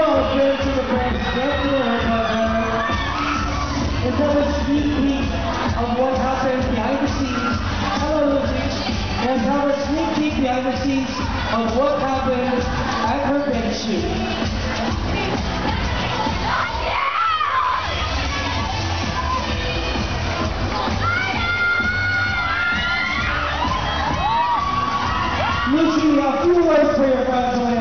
all been to the best definitely and have a sneak peek of what happened behind the scenes. Hello, Lucy. And have a sneak peek behind the scenes of what happened at her bed shoot. Lucy, a few words for your friends.